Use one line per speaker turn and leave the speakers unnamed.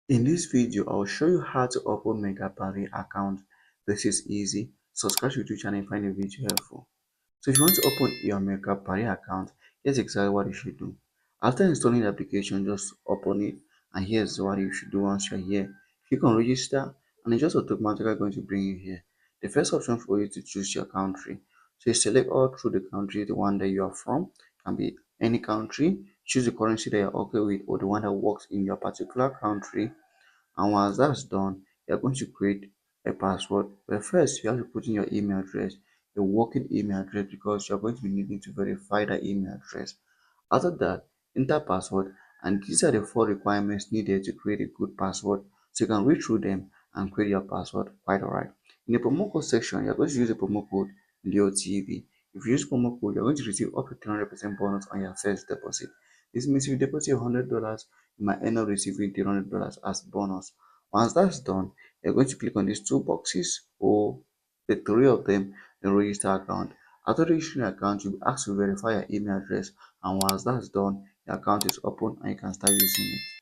In this video, I'll show you how to open Megapari account. This is easy. Subscribe to the YouTube channel and find the video helpful. So if you want to open your Megapari account, here's exactly what you should do. After installing the application, just open it, and here's what you should do once you're here. Click on register and it's just automatically going to bring you here. The first option for you to choose your country. So you select all through the country, the one that you are from, can be any country. Choose the currency that you're okay with or the one that works in your particular country, and once that's done, you're going to create a password. But first, you have to put in your email address, your working email address, because you're going to be needing to verify that email address. After that, enter password, and these are the four requirements needed to create a good password. So you can read through them and create your password quite alright. In the promo code section, you're going to use the promo code LEOTV. If you use promo code, you're going to receive up to 300% bonus on your first deposit. This means if you deposit $100, you might end up receiving $300 as bonus. Once that's done, you're going to click on these two boxes or the three of them and register account. After registering your account, you'll be asked to verify your email address, and once that's done, your account is open and you can start using it.